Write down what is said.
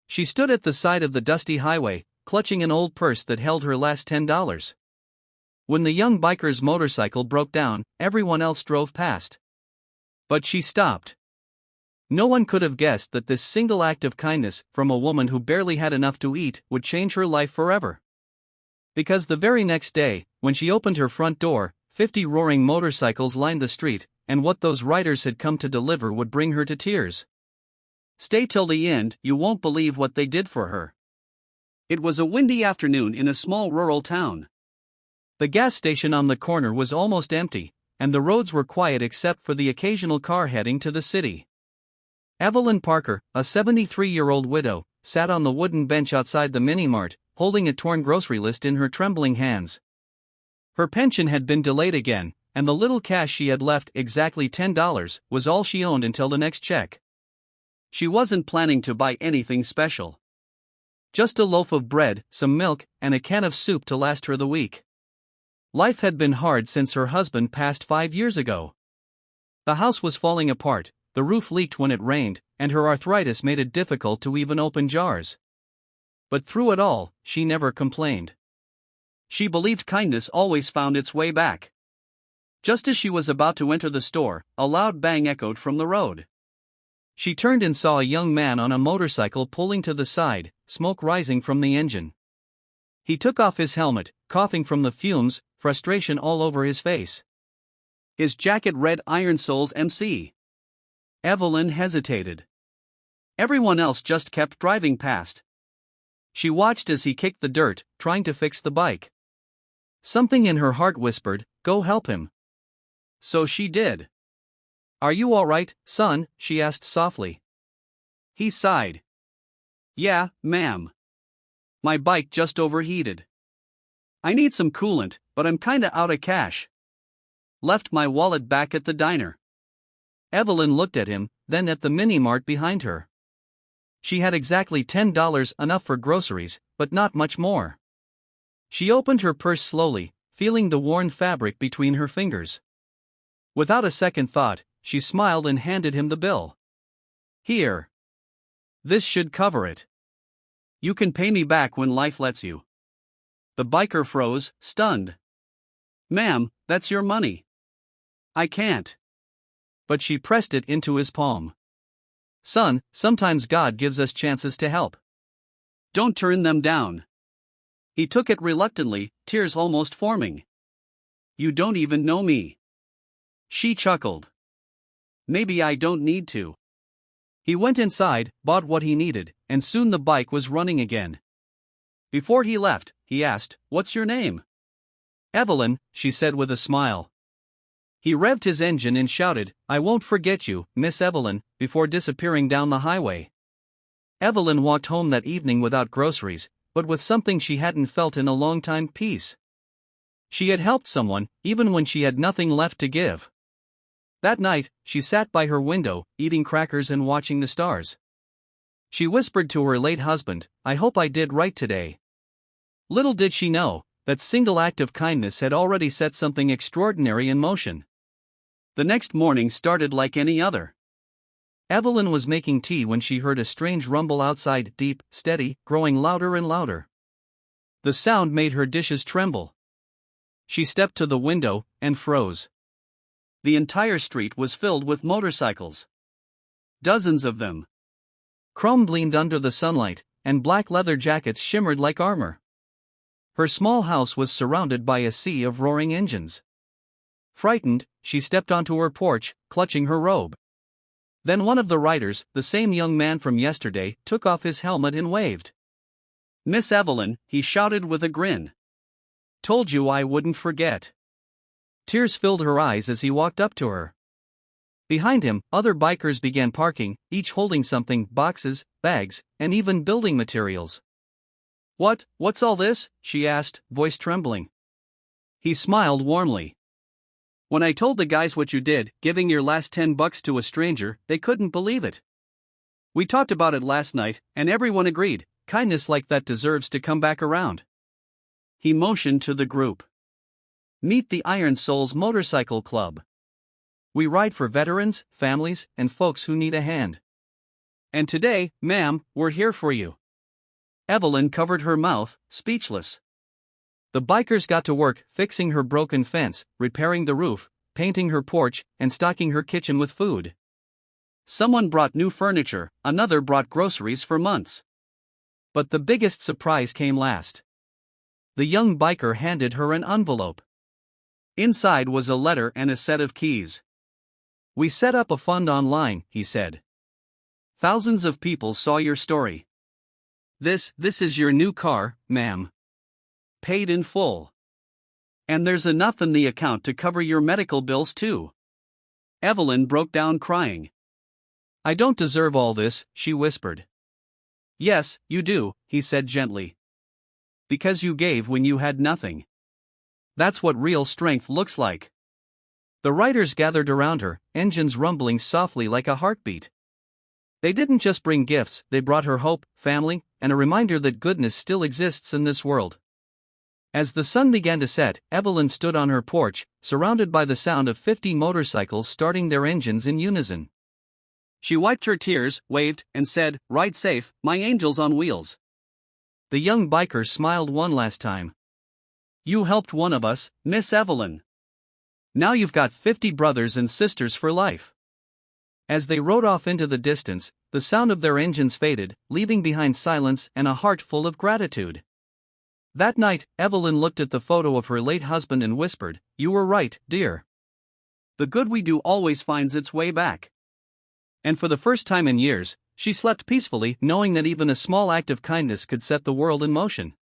She stood at the side of the dusty highway, clutching an old purse that held her last $10. When the young biker's motorcycle broke down, everyone else drove past. But she stopped. No one could have guessed that this single act of kindness from a woman who barely had enough to eat would change her life forever. Because the very next day, when she opened her front door, 50 roaring motorcycles lined the street, and what those riders had come to deliver would bring her to tears. Stay till the end, you won't believe what they did for her. It was a windy afternoon in a small rural town. The gas station on the corner was almost empty, and the roads were quiet except for the occasional car heading to the city. Evelyn Parker, a 73-year-old widow, sat on the wooden bench outside the mini-mart, holding a torn grocery list in her trembling hands. Her pension had been delayed again, and the little cash she had left, exactly $10, was all she owned until the next check. She wasn't planning to buy anything special. Just a loaf of bread, some milk, and a can of soup to last her the week. Life had been hard since her husband passed 5 years ago. The house was falling apart, the roof leaked when it rained, and her arthritis made it difficult to even open jars. But through it all, she never complained. She believed kindness always found its way back. Just as she was about to enter the store, a loud bang echoed from the road. She turned and saw a young man on a motorcycle pulling to the side, smoke rising from the engine. He took off his helmet, coughing from the fumes, frustration all over his face. His jacket read Iron Soul's MC. Evelyn hesitated. Everyone else just kept driving past. She watched as he kicked the dirt, trying to fix the bike. Something in her heart whispered, "Go help him." So she did. "Are you all right, son?" she asked softly. He sighed. "Yeah, ma'am. My bike just overheated. I need some coolant, but I'm kinda out of cash. Left my wallet back at the diner." Evelyn looked at him, then at the mini-mart behind her. She had exactly $10, enough for groceries, but not much more. She opened her purse slowly, feeling the worn fabric between her fingers. Without a second thought, she smiled and handed him the bill. "Here. This should cover it. You can pay me back when life lets you." The biker froze, stunned. "Ma'am, that's your money." "I can't." But she pressed it into his palm. "Son, sometimes God gives us chances to help. Don't turn them down." He took it reluctantly, tears almost forming. "You don't even know me." She chuckled. "Maybe I don't need to." He went inside, bought what he needed, and soon the bike was running again. Before he left, he asked, "What's your name?" "Evelyn," she said with a smile. He revved his engine and shouted, "I won't forget you, Miss Evelyn," before disappearing down the highway. Evelyn walked home that evening without groceries, but with something she hadn't felt in a long time: peace. She had helped someone, even when she had nothing left to give. That night, she sat by her window, eating crackers and watching the stars. She whispered to her late husband, "I hope I did right today." Little did she know, that single act of kindness had already set something extraordinary in motion. The next morning started like any other. Evelyn was making tea when she heard a strange rumble outside, deep, steady, growing louder and louder. The sound made her dishes tremble. She stepped to the window, and froze. The entire street was filled with motorcycles. Dozens of them. Chrome gleamed under the sunlight, and black leather jackets shimmered like armor. Her small house was surrounded by a sea of roaring engines. Frightened, she stepped onto her porch, clutching her robe. Then one of the riders, the same young man from yesterday, took off his helmet and waved. "Miss Evelyn," he shouted with a grin. "Told you I wouldn't forget." Tears filled her eyes as he walked up to her. Behind him, other bikers began parking, each holding something: boxes, bags, and even building materials. What's all this?" she asked, voice trembling. He smiled warmly. "When I told the guys what you did, giving your last $10 to a stranger, they couldn't believe it. We talked about it last night, and everyone agreed, kindness like that deserves to come back around." He motioned to the group. "Meet the Iron Souls Motorcycle Club. We ride for veterans, families, and folks who need a hand." And today, ma'am, we're here for you. Evelyn covered her mouth, speechless. The bikers got to work fixing her broken fence, repairing the roof, painting her porch, and stocking her kitchen with food. Someone brought new furniture, another brought groceries for months. But the biggest surprise came last. The young biker handed her an envelope. Inside was a letter and a set of keys. "We set up a fund online," he said. "Thousands of people saw your story. This is your new car, ma'am. Paid in full. And there's enough in the account to cover your medical bills too." Evelyn broke down crying. "I don't deserve all this," she whispered. "Yes, you do," he said gently. "Because you gave when you had nothing. That's what real strength looks like." The riders gathered around her, engines rumbling softly like a heartbeat. They didn't just bring gifts, they brought her hope, family, and a reminder that goodness still exists in this world. As the sun began to set, Evelyn stood on her porch, surrounded by the sound of 50 motorcycles starting their engines in unison. She wiped her tears, waved, and said, "Ride safe, my angels on wheels." The young biker smiled one last time. "You helped one of us, Miss Evelyn. Now you've got 50 brothers and sisters for life." As they rode off into the distance, the sound of their engines faded, leaving behind silence and a heart full of gratitude. That night, Evelyn looked at the photo of her late husband and whispered, "You were right, dear. The good we do always finds its way back." And for the first time in years, she slept peacefully, knowing that even a small act of kindness could set the world in motion.